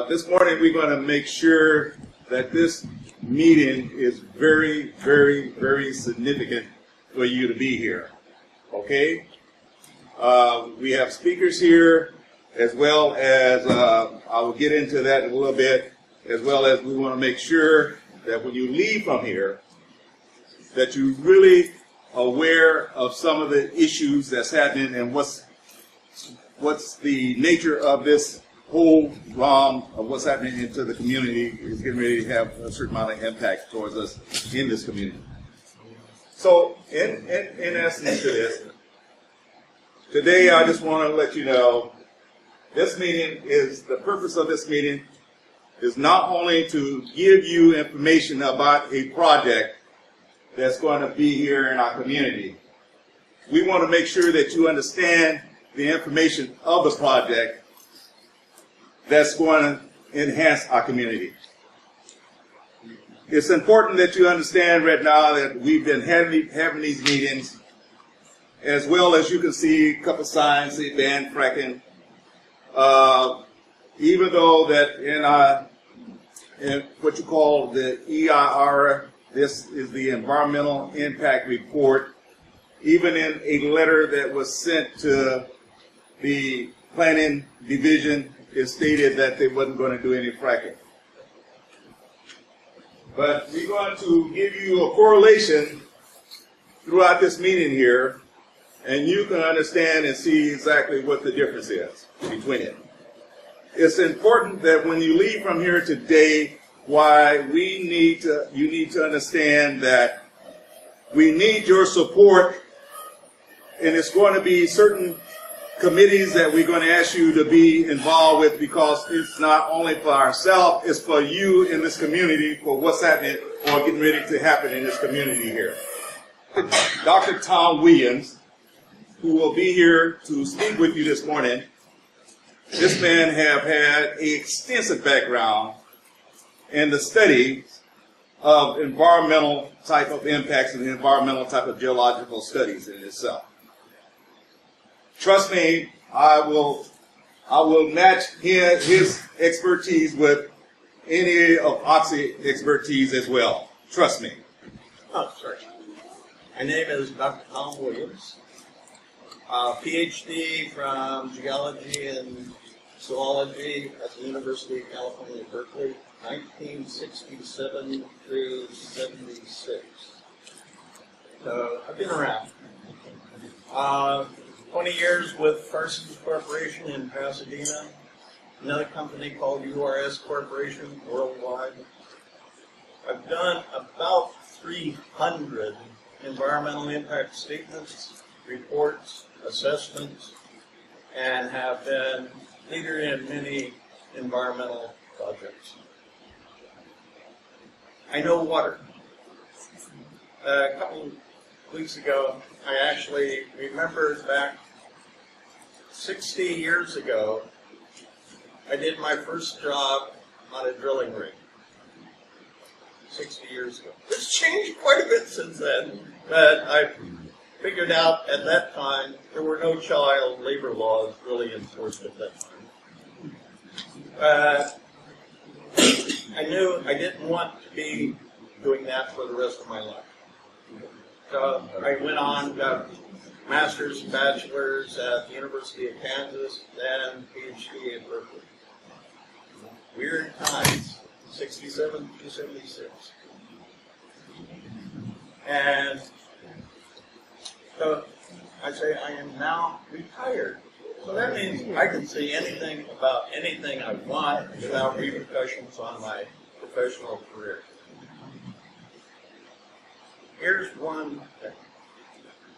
This morning we're going to make sure that this meeting is very, very, very significant for you to be here. Okay? We have speakers here, as well as, I will get into that in a little bit, as well as we want to make sure that when you leave from here, that you're really aware of some of the issues that's happening and what's the nature of this whole realm of what's happening into the community is getting ready to have a certain amount of impact towards us in this community. So, in essence to this, today I just want to let you know, this meeting is, the purpose of this meeting is not only to give you information about a project that's going to be here in our community. We want to make sure that you understand the information of the project that's going to enhance our community. It's important that you understand right now that we've been having these meetings, as well as you can see a couple signs say ban fracking. Even though that in what you call the EIR, this is the Environmental Impact Report, even in a letter that was sent to the Planning Division, it stated that they wasn't going to do any fracking. But we're going to give you a correlation throughout this meeting here, and you can understand and see exactly what the difference is between it. It's important that when you leave from here today, why you need to understand that we need your support, and it's going to be certain committees that we're going to ask you to be involved with, because it's not only for ourselves, it's for you in this community, for what's happening or getting ready to happen in this community here. Dr. Tom Williams, who will be here to speak with you this morning, this man have had an extensive background in the study of environmental type of impacts and environmental type of geological studies in itself. Trust me, I will match his expertise with any of Oxy expertise as well. Trust me. Oh, sorry. My name is Dr. Tom Williams, PhD from Geology and Zoology at the University of California, Berkeley, 1967 through 76. So I've been around. 20 years with Parsons Corporation in Pasadena, another company called URS Corporation worldwide. I've done about 300 environmental impact statements, reports, assessments, and have been leader in many environmental projects. I know water. A couple weeks ago, I actually remembered back 60 years ago, I did my first job on a drilling rig. 60 years ago. It's changed quite a bit since then, but I figured out at that time there were no child labor laws really enforced at that time. I knew I didn't want to be doing that for the rest of my life. So I went on, got master's and bachelor's at the University of Kansas, then PhD at Berkeley. Weird times, 67 to 76. And so I say I am now retired. So that means I can say anything about anything I want without repercussions on my professional career. Here's one thing.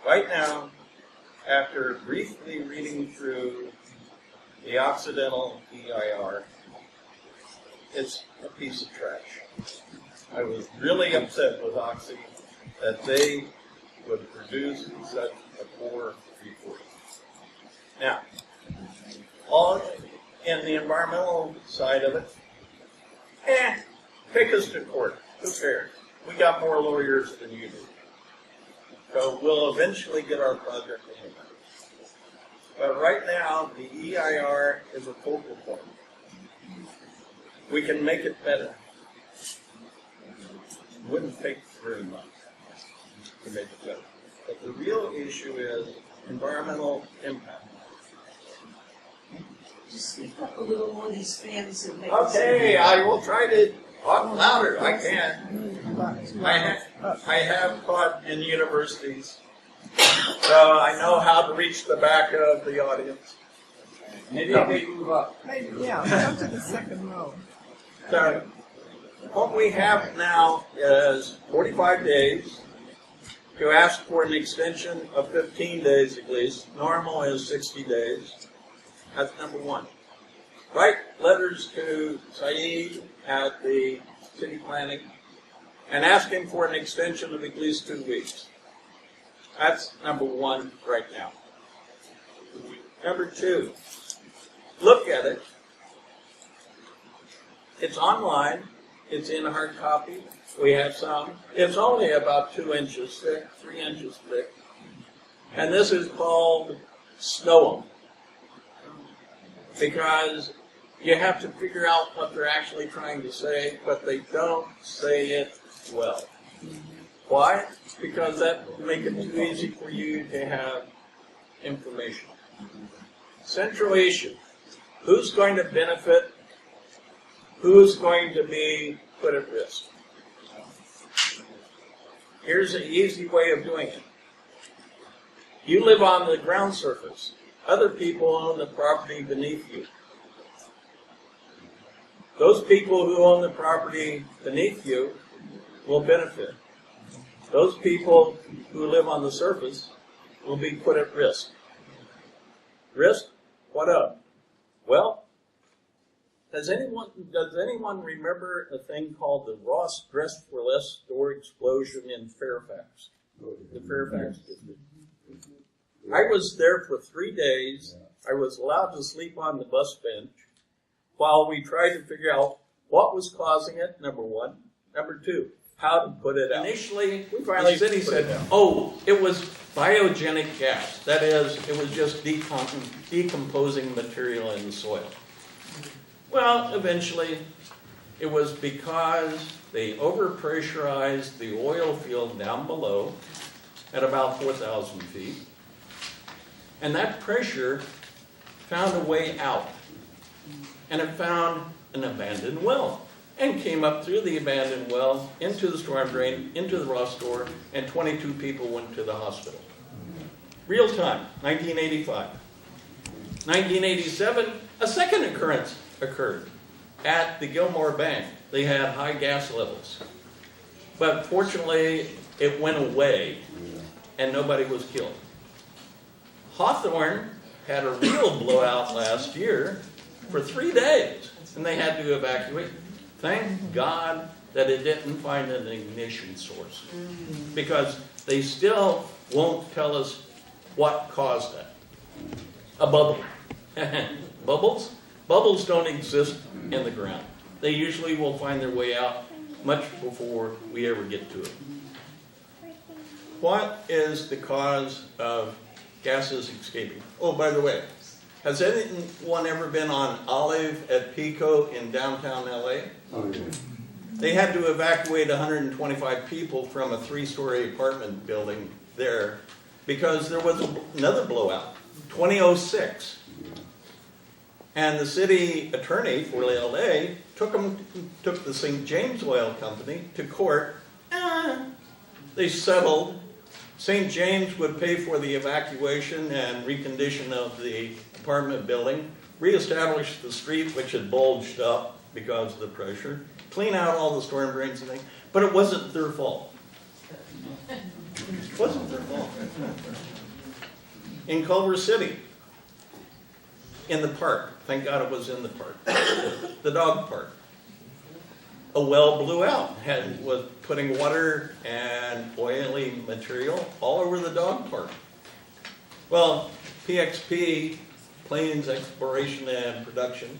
Right now, after briefly reading through the Occidental EIR, it's a piece of trash. I was really upset with Oxy that they would produce such a poor report. Now, all in the environmental side of it, take us to court. Who cares? We got more lawyers than you do. So we'll eventually get our project ahead. But right now, the EIR is a focal point. we can make it better. Wouldn't take very much to make it better. But the real issue is environmental impact. Just speak up a little more, these fans that make Okay, I will try to talk louder. I can. I have taught in universities, so I know how to reach the back of the audience. Maybe if they move up. Maybe, yeah, come to the second row. So what we have now is 45 days to ask for an extension of 15 days at least. Normal is 60 days. That's number one. Write letters to Saeed at the city planning and ask him for an extension of at least 2 weeks. That's number one right now. Number two, look at it. It's online. It's in hard copy. We have some. It's only about 2 inches thick, 3 inches thick. And this is called Snow 'em. Because you have to figure out what they're actually trying to say, but they don't say it well. Why? Because that will make it too easy for you to have information. Central issue. Who's going to benefit? Who's going to be put at risk? Here's an easy way of doing it. You live on the ground surface. Other people own the property beneath you. Those people who own the property beneath you will benefit. Those people who live on the surface will be put at risk. Risk? What of? Well, does anyone remember a thing called the Ross Dress for Less store explosion in Fairfax? The Fairfax district. I was there for 3 days. I was allowed to sleep on the bus bench while we tried to figure out what was causing it, number one. Number two, how to put it out. Initially, the city said, oh, it was biogenic gas. That is, it was just decomposing material in the soil. Well, eventually, it was because they overpressurized the oil field down below at about 4,000 feet. And that pressure found a way out. And it found an abandoned well. And came up through the abandoned well, into the storm drain, into the raw store, and 22 people went to the hospital. Real time, 1985. 1987, a second occurrence occurred at the Gilmore Bank. They had high gas levels. But fortunately, it went away, and nobody was killed. Hawthorne had a real blowout last year for 3 days, and they had to evacuate. Thank God that it didn't find an ignition source, because they still won't tell us what caused that. A bubble. Bubbles? Bubbles don't exist in the ground. They usually will find their way out much before we ever get to it. What is the cause of gases escaping? Oh, by the way, has anyone ever been on Olive at Pico in downtown LA? Oh, yeah. They had to evacuate 125 people from a 3-story apartment building there because there was another blowout, 2006. And the city attorney for LA took the St. James Oil Company to court. They settled. St. James would pay for the evacuation and recondition of the apartment building, reestablish the street, which had bulged up because of the pressure, clean out all the storm drains and things, but it wasn't their fault. It wasn't their fault. In Culver City, in the park, thank God it was in the park, the dog park, a well blew out, was putting water and oily material all over the dog park. Well, PXP, Plains Exploration and Production,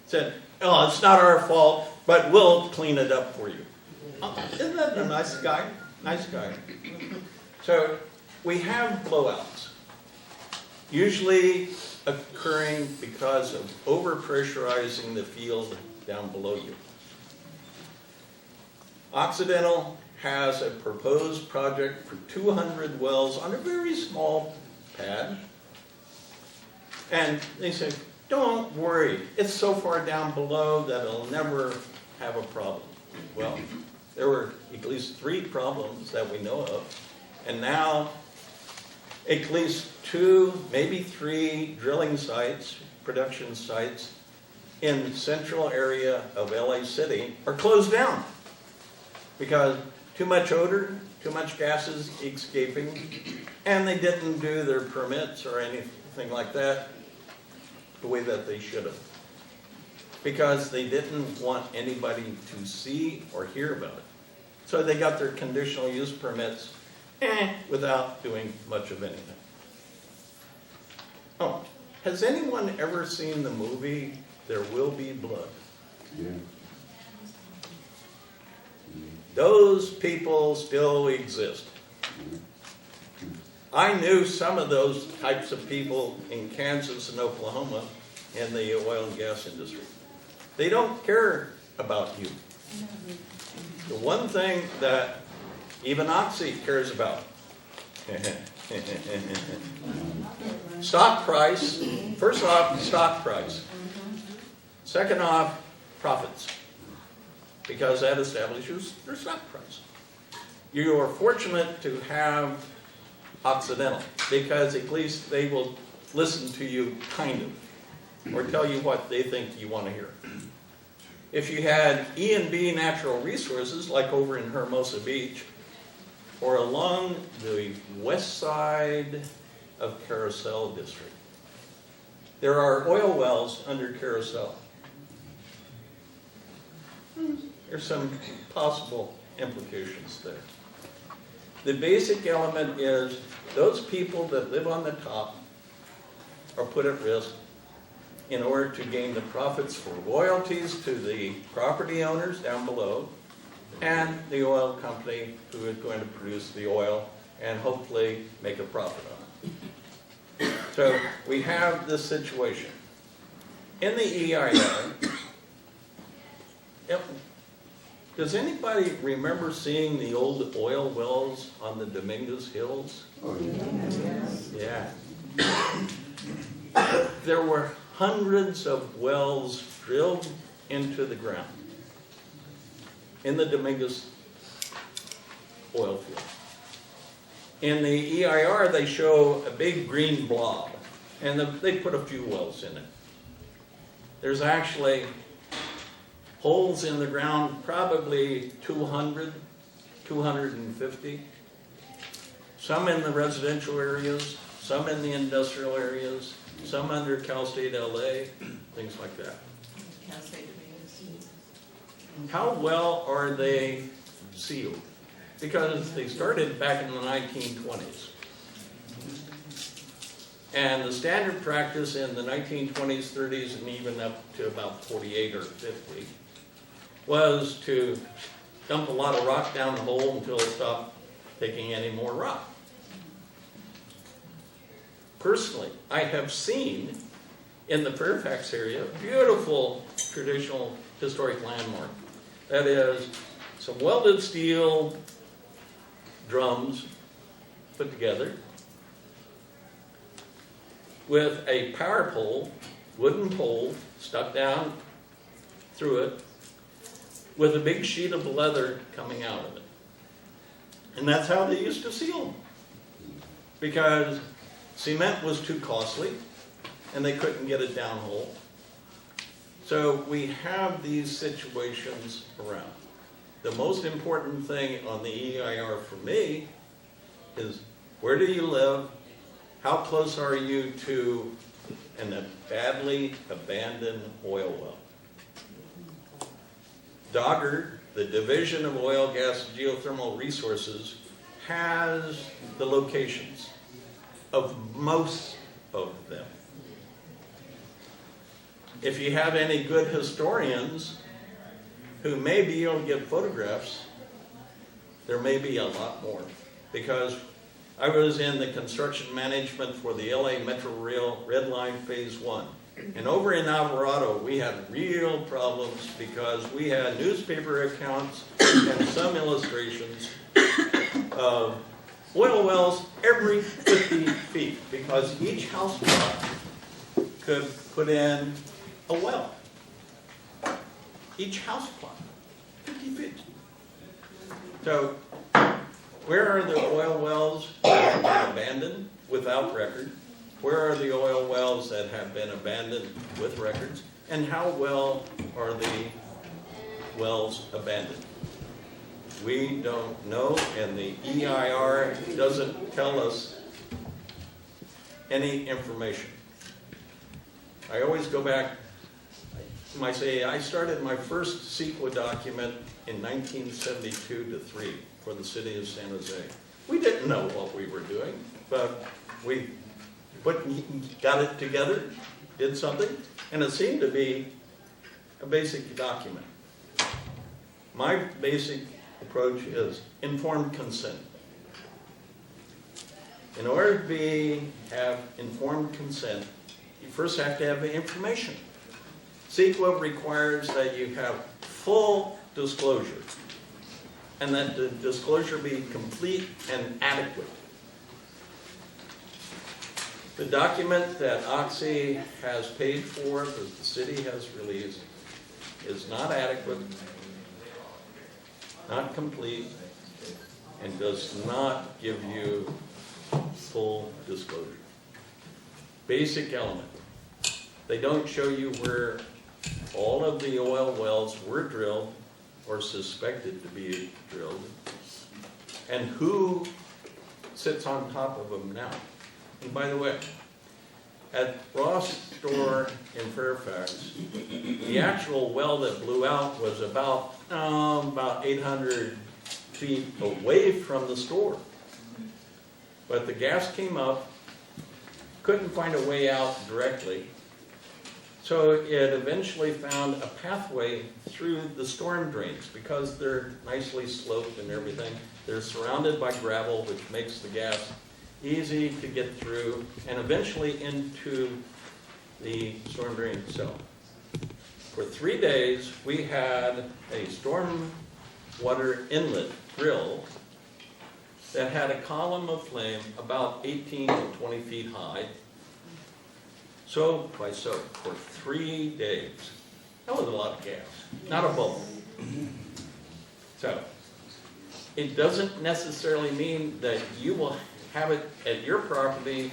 said, oh, it's not our fault, but we'll clean it up for you. Isn't that a nice guy? Nice guy. So we have blowouts. usually occurring because of overpressurizing the field down below you. Occidental has a proposed project for 200 wells on a very small pad. And they say, don't worry, it's so far down below that it'll never have a problem. Well, there were at least 3 problems that we know of. And now, at least 2, maybe 3 drilling sites, production sites, in the central area of LA City are closed down because too much odor, too much gases escaping, and they didn't do their permits or anything like that the way that they should have, because they didn't want anybody to see or hear about it. So they got their conditional use permits without doing much of anything. Oh, has anyone ever seen the movie There Will Be Blood? Yeah. Those people still exist. I knew some of those types of people in Kansas and Oklahoma in the oil and gas industry. They don't care about you. The one thing that even Oxy cares about, stock price. First off, stock price. Second off, profits, because that establishes their stock price. You are fortunate to have Occidental, because at least they will listen to you, kind of, or tell you what they think you want to hear. If you had E&B Natural Resources, like over in Hermosa Beach, or along the west side of Carousel District, there are oil wells under Carousel. There's some possible implications there. The basic element is those people that live on the top are put at risk in order to gain the profits for royalties to the property owners down below and the oil company who is going to produce the oil and hopefully make a profit on it. So we have this situation. In the EIR, does anybody remember seeing the old oil wells on the Dominguez Hills? Oh, yeah. Yeah. There were hundreds of wells drilled into the ground in the Dominguez oil field. In the EIR, they show a big green blob, and they put a few wells in it. There's actually holes in the ground, probably 200, 250. Some in the residential areas, some in the industrial areas, some under Cal State LA, things like that. How well are they sealed? Because they started back in the 1920s. And the standard practice in the 1920s, 30s, and even up to about 48 or 50 was to dump a lot of rock down the hole until it stopped taking any more rock. Personally, I have seen in the Fairfax area a beautiful traditional historic landmark. That is some welded steel drums put together with a power pole, wooden pole, stuck down through it, with a big sheet of leather coming out of it. And that's how they used to seal them. Because cement was too costly, and they couldn't get it down hole. So we have these situations around. The most important thing on the EIR for me is, where do you live? How close are you to a badly abandoned oil well? Doggard, the Division of Oil, Gas, and Geothermal Resources, has the locations of most of them. If you have any good historians who may be able to get photographs, there may be a lot more. Because I was in the construction management for the LA Metro Rail Red Line Phase 1. And over in Alvarado, we had real problems because we had newspaper accounts and some illustrations of oil wells every 50 feet because each house block could put in a well. Each house block, 50 feet. So, where are the oil wells that have been abandoned without record? Where are the oil wells that have been abandoned with records? And how well are the wells abandoned? We don't know, and the EIR doesn't tell us any information. I always go back, I started my first CEQA document in 1972-3 for the city of San Jose. We didn't know what we were doing, but we got it together, did something, and it seemed to be a basic document. My basic approach is informed consent. In order to have informed consent, you first have to have the information. CEQA requires that you have full disclosure, and that the disclosure be complete and adequate. The document that Oxy has paid for, that the city has released, is not adequate, not complete, and does not give you full disclosure. Basic element. They don't show you where all of the oil wells were drilled or suspected to be drilled, and who sits on top of them now. And by the way, at Ross Store in Fairfax, the actual well that blew out was about 800 feet away from the store. But the gas came up, couldn't find a way out directly, so it eventually found a pathway through the storm drains because they're nicely sloped and everything. They're surrounded by gravel, which makes the gas easy to get through, and eventually into the storm drain itself. For 3 days, we had a storm water inlet drill that had a column of flame about 18 to 20 feet high, so by so, for 3 days. That was a lot of gas, not a bubble. So, it doesn't necessarily mean that you will have it at your property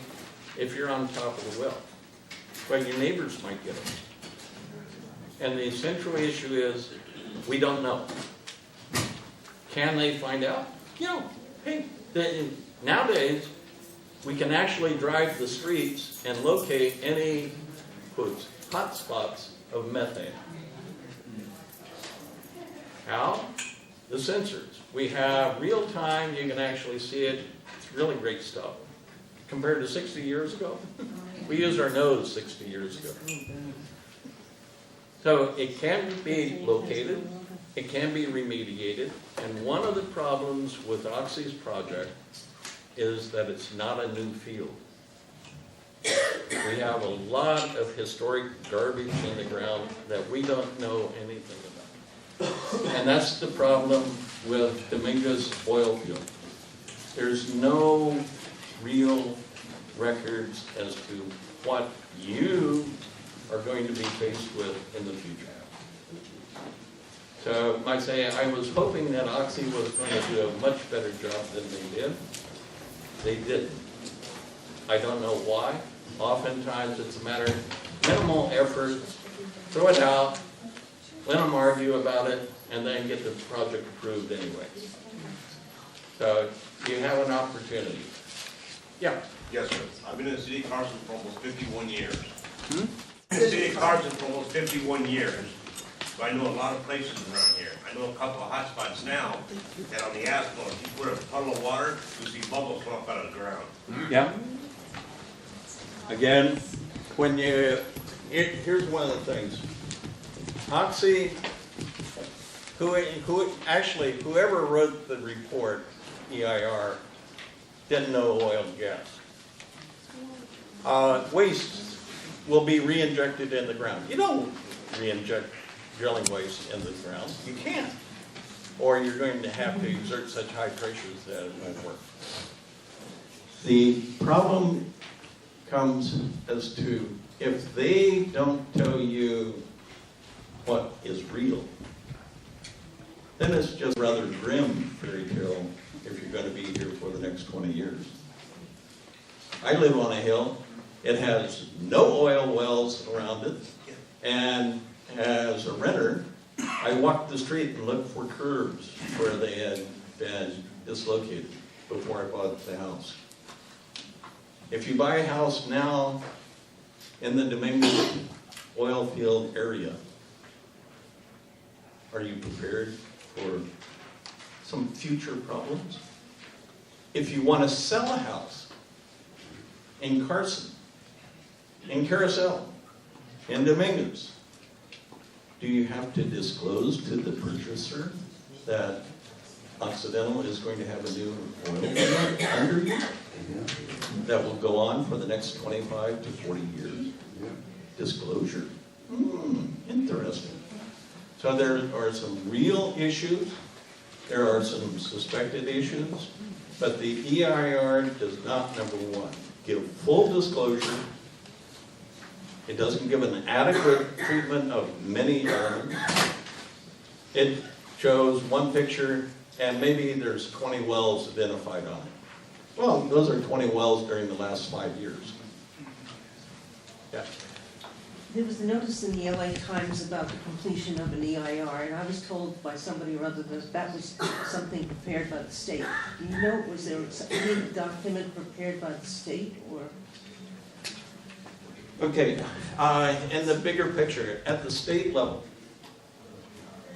if you're on top of the well, but your neighbors might get it. And the central issue is, we don't know. Can they find out? Hey, nowadays, we can actually drive the streets and locate any, quotes, hot spots of methane. How? The sensors. We have real time, you can actually see it. It's really great stuff. Compared to 60 years ago, we used our nose 60 years ago. So it can be located, it can be remediated, and one of the problems with Oxy's project is that it's not a new field. We have a lot of historic garbage in the ground that we don't know anything about. And that's the problem with Dominguez oil field. There's no real records as to what you are going to be faced with in the future. So I say I was hoping that Oxy was going to do a much better job than they did. They didn't. I don't know why. Oftentimes it's a matter of minimal effort, throw it out, let them argue about it, and then get the project approved anyway. So you have an opportunity. Yeah. Yes, sir. I've been in the city of Carson for almost 51 years. In the city of Carson for almost 51 years. So I know a lot of places around here. I know a couple of hot spots now that on the asphalt, if you put a puddle of water, you see bubbles come up out of the ground. Yeah. Again, when here's one of the things. Oxy, whoever wrote the report, EIR, didn't know oil and gas. Waste will be re-injected in the ground. You don't re-inject drilling waste in the ground. You can't. Or you're going to have to exert such high pressures that it won't work. The problem comes as to if they don't tell you what is real, then it's just a rather grim fairy tale if you're going to be here for the next 20 years. I live on a hill. It has no oil wells around it, and as a renter, I walked the street and looked for curbs where they had been dislocated before I bought the house. If you buy a house now in the Domingo oil field area, are you prepared for some future problems? If you want to sell a house in Carson, in Carousel, in Domingos, do you have to disclose to the purchaser that Occidental is going to have a new oil field under you that will go on for the next 25 to 40 years? Disclosure. Interesting. So there are some real issues. There are some suspected issues. But the EIR does not, number one, give full disclosure. It doesn't give an adequate treatment of many elements. It shows one picture, and maybe there's 20 wells identified on it. Well, those are 20 wells during the last 5 years. Yeah. There was a notice in the LA Times about the completion of an EIR, and I was told by somebody or other that that was something prepared by the state. Do you know, was there any document prepared by the state, or? Okay, in the bigger picture, at the state level,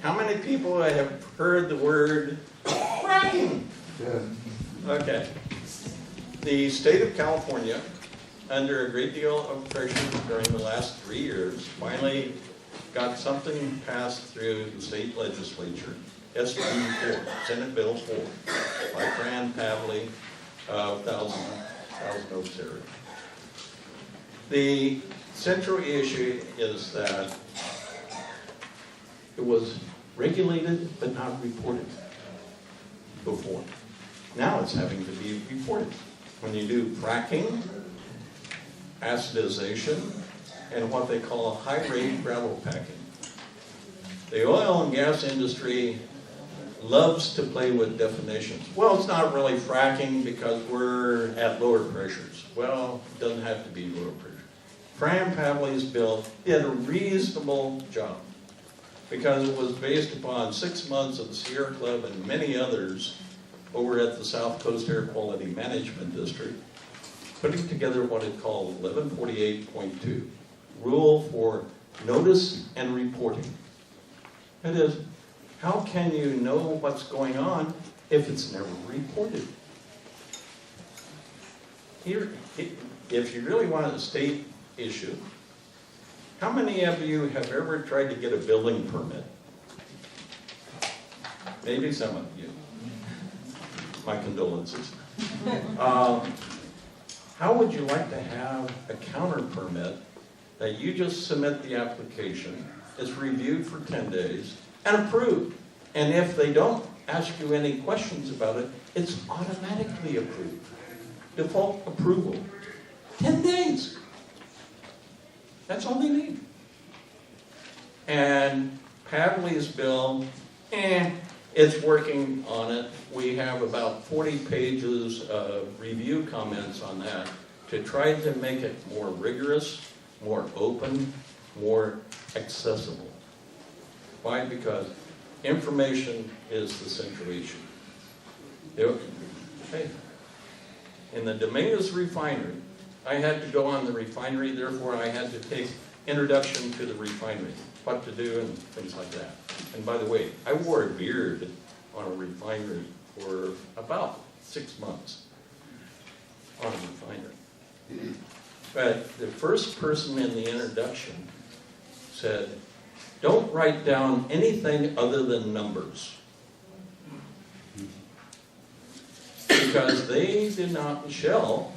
how many people have heard the word fracking? Okay. The state of California, under a great deal of pressure during the last 3 years, finally got something passed through the state legislature, SB 4, Senate Bill 4, by Fran Pavley of Thousand Oaks area. The central issue is that it was regulated but not reported before. Now it's having to be reported. When you do fracking, acidization, and what they call high-rate gravel packing. The oil and gas industry loves to play with definitions. Well, it's not really fracking because we're at lower pressures. Well, it doesn't have to be lower pressure. Fran Pavley's bill did a reasonable job because it was based upon 6 months of the Sierra Club and many others over at the South Coast Air Quality Management District, putting together what it called 1148.2, Rule for Notice and Reporting. That is, how can you know what's going on if it's never reported? Here, if you really want a state issue, how many of you have ever tried to get a building permit? Maybe some of you. My condolences. How would you like to have a counter permit that you just submit the application, it's reviewed for 10 days, and approved? And if they don't ask you any questions about it, it's automatically approved. Default approval. 10 days. That's all they need. And Pavley's bill, it's working on it. We have about 40 pages of review comments on that to try to make it more rigorous, more open, more accessible. Why? Because information is the central issue. Hey, in the Domingos refinery, I had to go on the refinery, therefore I had to take introduction to the refinery, what to do and things like that. And by the way, I wore a beard on a refinery for about 6 months on a refinery. But the first person in the introduction said, don't write down anything other than numbers. because they did not, Shell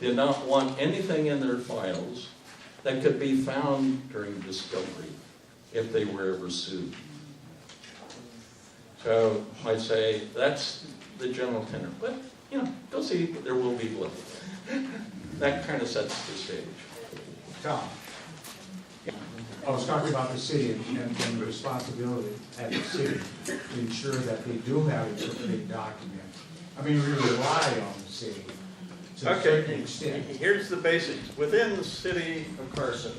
did not want anything in their files that could be found during discovery if they were ever sued. So I say that's the general tenor. But, you know, go see, there will be blood. That kind of sets the stage. Tom, I was talking about the city and the responsibility at the city to ensure that they do have a complete document. I mean, we rely on the city to a certain extent. Here's the basics. Within the city of Carson,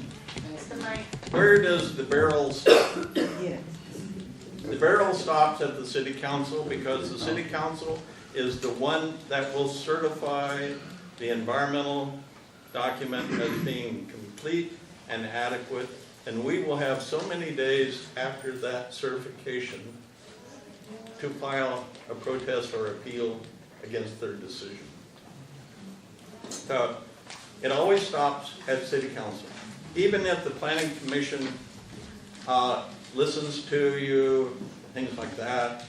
where does the barrel stop? The barrel stops at the city council because the city council is the one that will certify the environmental document as being complete and adequate. And we will have so many days after that certification to file a protest or appeal against their decision. So it always stops at city council. Even if the planning commission listens to you, things like that,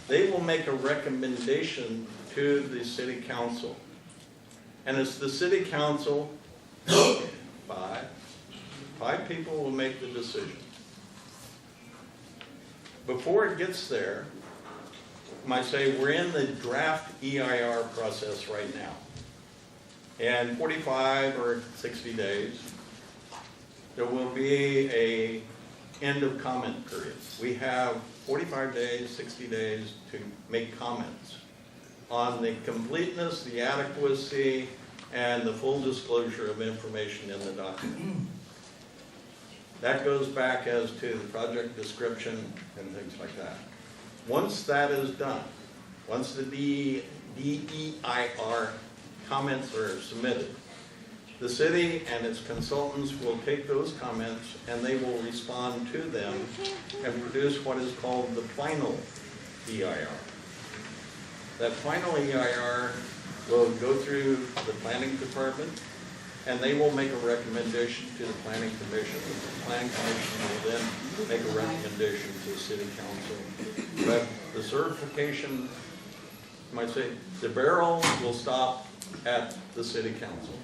they will make a recommendation to the city council. And it's the city council, five people will make the decision. Before it gets there, I might say we're in the draft EIR process right now. And 45 or 60 days, there will be a end of comment period. We have 45 days, 60 days to make comments on the completeness, the adequacy, and the full disclosure of information in the document. That goes back as to the project description and things like that. Once that is done, once the DEIR comments are submitted, the city and its consultants will take those comments and they will respond to them and produce what is called the final EIR. That final EIR will go through the planning department and they will make a recommendation to the planning commission. The planning commission will then make a recommendation to the city council. But the certification, you might say, the barrel will stop at the city council.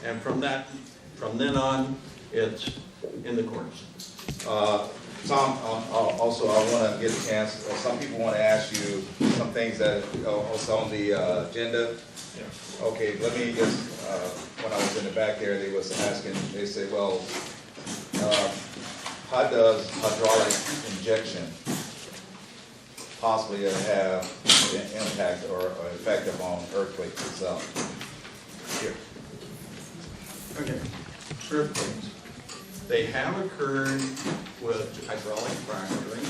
And from then on, it's in the courts. Tom, also I want to get a chance, some people want to ask you some things that also on the agenda. Yeah. Okay, let me just, when I was in the back there, they was asking, they said, well, how does hydraulic injection possibly have an impact or effect upon earthquakes itself? Here. Okay, earthquakes. They have occurred with hydraulic fracturing.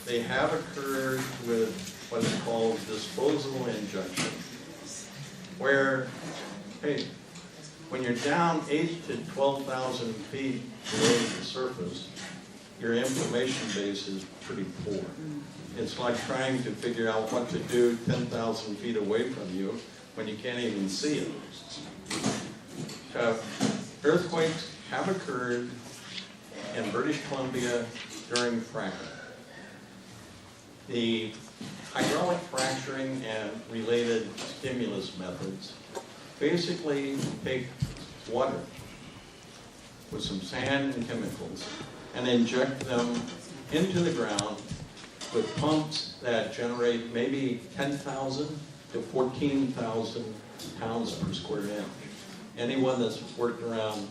They have occurred with what is called disposal injection, where, hey, when you're down 8,000 to 12,000 feet below the surface, your information base is pretty poor. It's like trying to figure out what to do 10,000 feet away from you when you can't even see it. So, earthquakes have occurred in British Columbia during fracking. The hydraulic fracturing and related stimulus methods basically take water with some sand and chemicals and inject them into the ground with pumps that generate maybe 10,000 to 14,000 pounds per square inch. Anyone that's worked around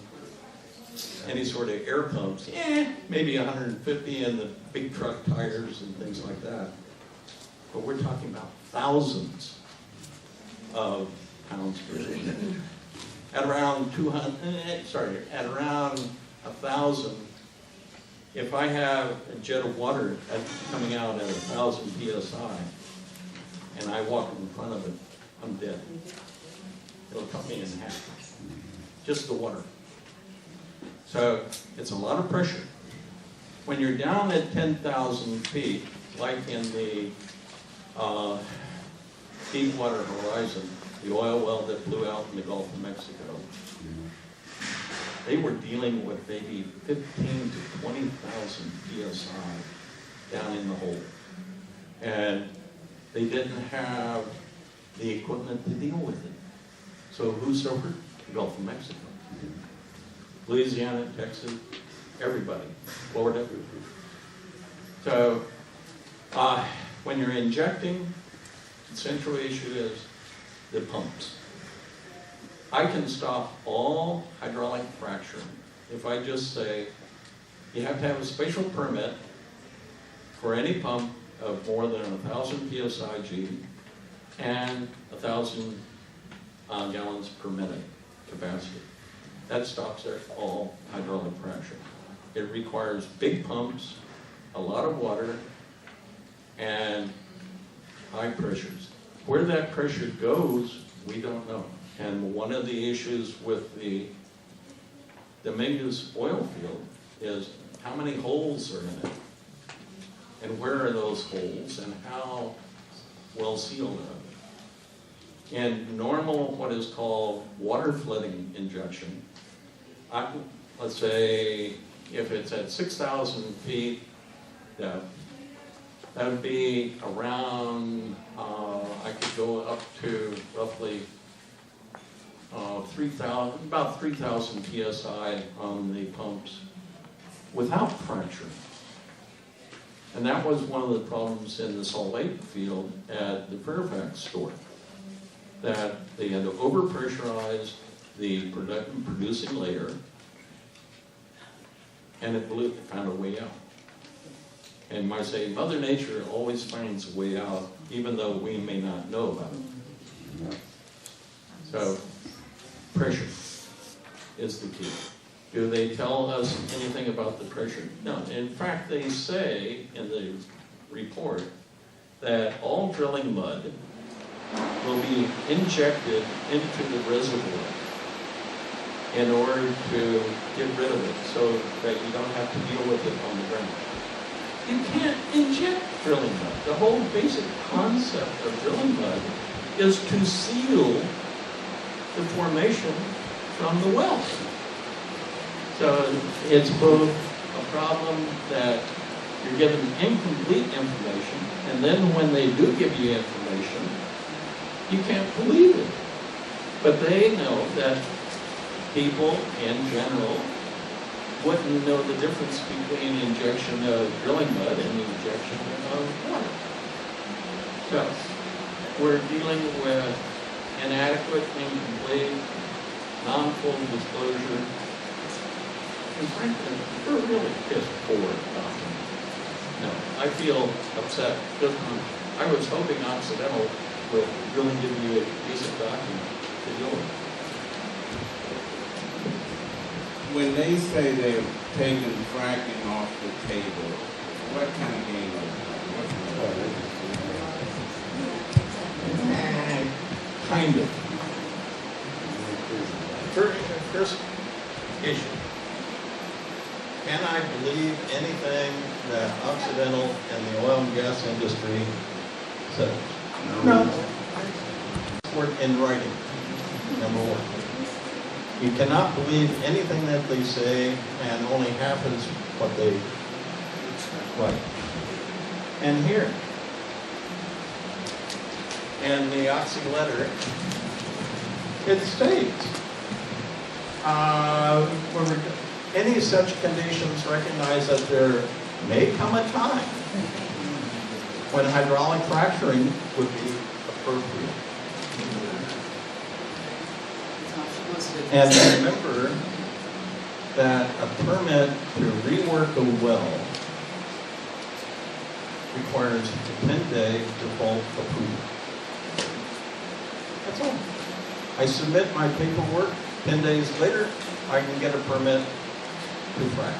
any sort of air pumps, maybe 150 in the big truck tires and things like that. But we're talking about thousands of pounds per inch. At around 1,000, if I have a jet of water coming out at 1,000 PSI and I walk in front of it, I'm dead. It'll cut me in half. Just the water. So it's a lot of pressure. When you're down at 10,000 feet, like in the Deepwater Horizon, the oil well that blew out in the Gulf of Mexico, they were dealing with maybe 15 to 20,000 PSI down in the hole. And They didn't have the equipment to deal with it. So who suffered? The Gulf of Mexico. Louisiana, Texas, everybody, Florida. So when you're injecting, the central issue is the pumps. I can stop all hydraulic fracturing if I just say you have to have a special permit for any pump of more than 1,000 psi and 1,000 gallons per minute capacity. That stops all hydraulic fracturing. It requires big pumps, a lot of water, and high pressures. Where that pressure goes, we don't know. And one of the issues with the Dominguez oil field is how many holes are in it, and where are those holes, and how well sealed are they. And normal, what is called water flooding injection, let's say if it's at 6,000 feet depth, that would be around, I could go up to roughly about 3,000 psi on the pumps without fracturing. And that was one of the problems in the Salt Lake field at the Fairfax store, that they had to overpressurize the producing layer, and it found a way out. And I say, Mother Nature always finds a way out, even though we may not know about it. So, pressure is the key. Do they tell us anything about the pressure? No. In fact, they say in the report that all drilling mud will be injected into the reservoir in order to get rid of it so that you don't have to deal with it on the ground. You can't inject drilling mud. The whole basic concept of drilling mud is to seal the formation from the well. So it's both a problem that you're given incomplete information, and then when they do give you information, you can't believe it. But they know that people in general wouldn't know the difference between injection of drilling mud and the injection of water. So we're dealing with inadequate, incomplete, non-full disclosure. And frankly, we're really pissed poor about it. No, I feel upset. I was hoping Occidental would really give you a decent document to deal with. When they say they're taking fracking off the table, what kind of game is it? Kind of. First issue. Can I believe anything that Occidental and the oil and gas industry says? No. In writing, number one. You cannot believe anything that they say, and only half is what they write. And here, in the Oxy letter, it states, any such conditions recognize that there may come a time when hydraulic fracturing would be appropriate. And remember that a permit to rework a well requires a 10-day default approval. That's all. I submit my paperwork, 10 days later, I can get a permit to frack.